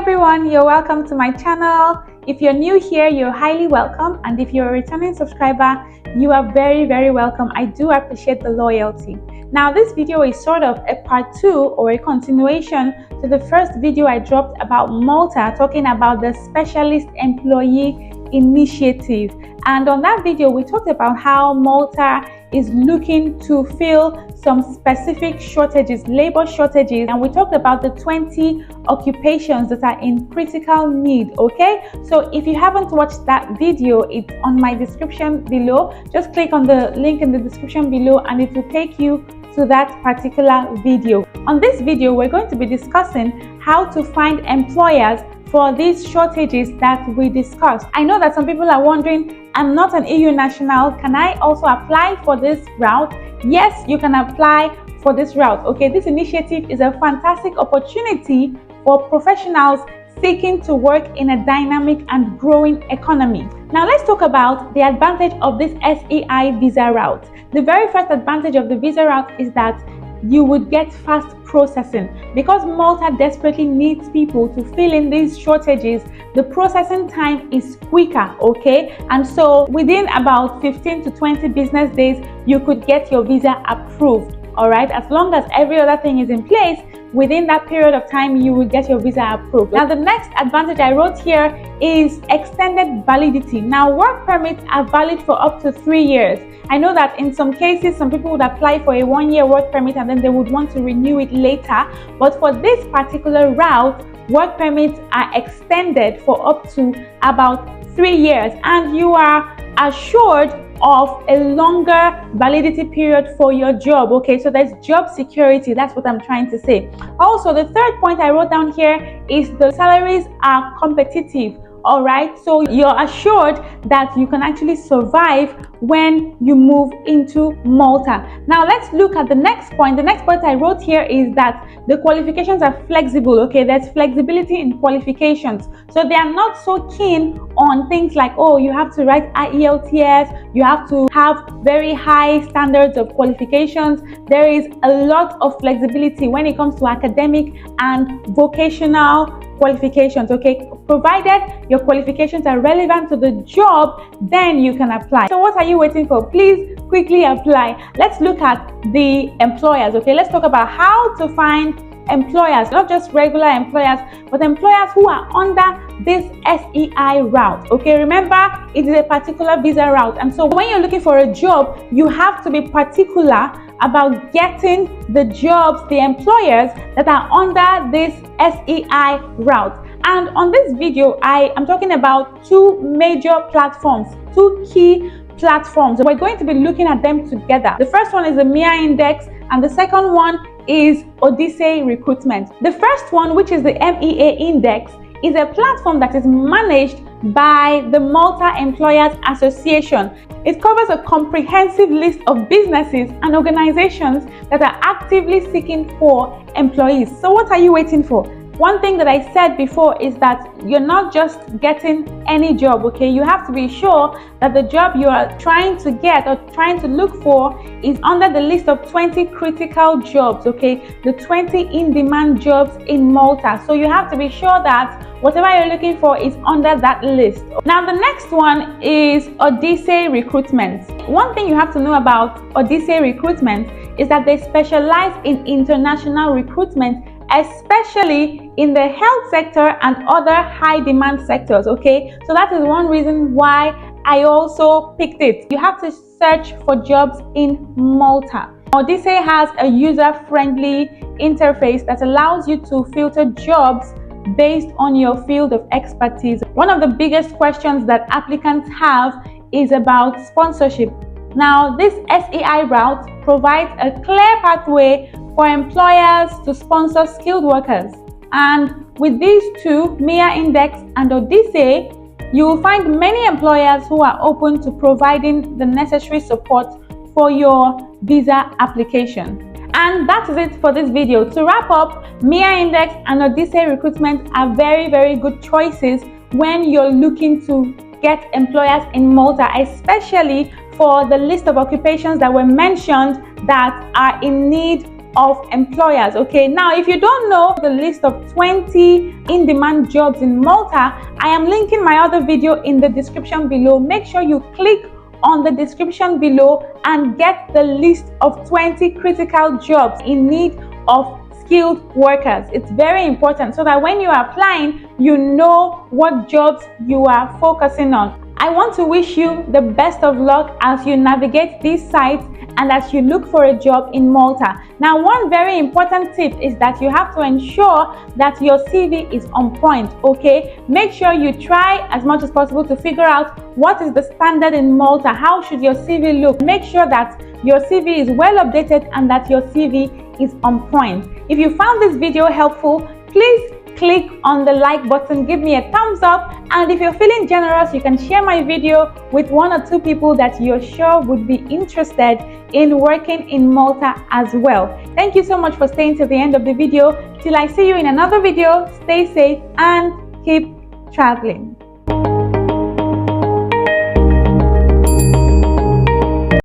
everyone, you're welcome to my channel. If you're new here, you're highly welcome, and if you're a returning subscriber, you are very welcome. I do appreciate the loyalty. Now this video is sort of a part 2 or a continuation to the first video I dropped about Malta, talking about the Specialist Employee Initiative. And on that video we talked about how Malta is looking to fill some specific shortages, labor shortages, and we talked about the 20 occupations that are in critical need. Okay, so if you haven't watched that video, it's on my description below. Just click on the link in the description below and it will take you to that particular video. On this video we're going to be discussing how to find employers for these shortages that we discussed. I know that some people are wondering, I'm not an EU national, can I also apply for this route? Yes, you can apply for this route. Okay, this initiative is a fantastic opportunity for professionals seeking to work in a dynamic and growing economy. Now let's talk about the advantage of this SEI visa route. The very first advantage of the visa route is that you would get fast processing. Because Malta desperately needs people to fill in these shortages, the processing time is quicker, okay? And so within about 15 to 20 business days, you could get your visa approved, all right? As long as every other thing is in place, within that period of time, you will get your visa approved. Now, the next advantage I wrote here is extended validity. Now, work permits are valid for up to 3 years. I know that in some cases, some people would apply for a 1-year work permit and then they would want to renew it later. But for this particular route, work permits are extended for up to about 3 years, and you are assured of a longer validity period for your job. Okay, so there's job security. That's what I'm trying to say. Also, the third point I wrote down here is the salaries are competitive. All right, so you're assured that you can actually survive when you move into Malta. Now let's look at the next point. The next point I wrote here is that the qualifications are flexible. Okay, there's flexibility in qualifications, so they are not so keen on things like, oh, you have to write IELTS, you have to have very high standards of qualifications. There is a lot of flexibility when it comes to academic and vocational qualifications. Okay, provided your qualifications are relevant to the job, then you can apply. So what are you waiting for? Please quickly apply. Let's look at the employers. Okay, let's talk about how to find employers, not just regular employers, but employers who are under this SEI route. Okay, remember it is a particular visa route, and so when you're looking for a job, you have to be particular about getting the jobs, the employers that are under this SEI route. And on this video, I am talking about two major platforms, two key platforms. We're going to be looking at them together. The first one is the MTA Index, and the second one is ODS Recruitment. The first one, which is the MTA Index, is a platform that is managed by the Malta Employers Association. It covers a comprehensive list of businesses and organizations that are actively seeking for employees. So what are you waiting for? One thing that I said before is that you're not just getting any job, okay? You have to be sure that the job you are trying to get or trying to look for is under the list of 20 critical jobs, okay? The 20 in-demand jobs in Malta. So you have to be sure that whatever you're looking for is under that list. Now the next one is ODS Recruitment. One thing you have to know about ODS Recruitment is that they specialize in international recruitment, especially in the health sector and other high demand sectors. Okay, so that is one reason why I also picked it. You have to search for jobs in Malta. ODS has a user-friendly interface that allows you to filter jobs based on your field of expertise. One of the biggest questions that applicants have is about sponsorship. Now, this SEI route provides a clear pathway for employers to sponsor skilled workers. And with these two, MTA Index and ODS, you will find many employers who are open to providing the necessary support for your visa application. And that is it for this video. To wrap up, MTA Index and ODS Recruitment are very good choices when you're looking to get employers in Malta, especially for the list of occupations that were mentioned that are in need of employers. Okay, now if you don't know the list of 20 in-demand jobs in Malta, I am linking my other video in the description below. Make sure you click on the description below and get the list of 20 critical jobs in need of skilled workers. It's very important so that when you are applying, you know what jobs you are focusing on. I want to wish you the best of luck as you navigate these sites and as you look for a job in Malta. Now, one very important tip is that you have to ensure that your CV is on point, okay? Make sure you try as much as possible to figure out what is the standard in Malta. How should your CV look? Make sure that your CV is well updated and that your CV is on point. If you found this video helpful, please click on the like button, give me a thumbs up, and if you're feeling generous, you can share my video with 1 or 2 people that you're sure would be interested in working in Malta as well. Thank you so much for staying till the end of the video. Till I see you in another video, stay safe and keep traveling.